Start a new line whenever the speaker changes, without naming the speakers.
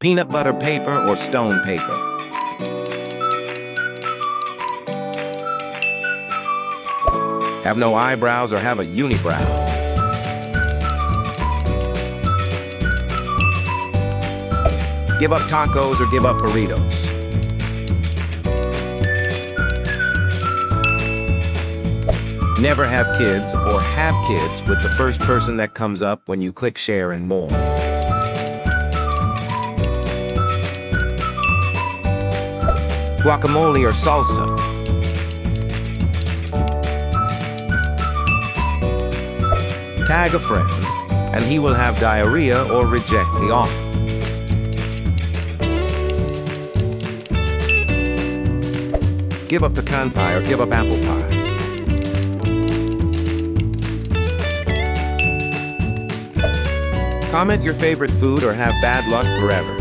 peanut butter paper or stone paper. Have no eyebrows or have a unibrow. Give up tacos or give up burritos. Never have kids or have kids with the first person that comes up when you click share and more. Guacamole or salsa. Tag a friend, and he will have diarrhea or reject the offer. Give up pecan pie or give up apple pie. Comment your favorite food or have bad luck forever.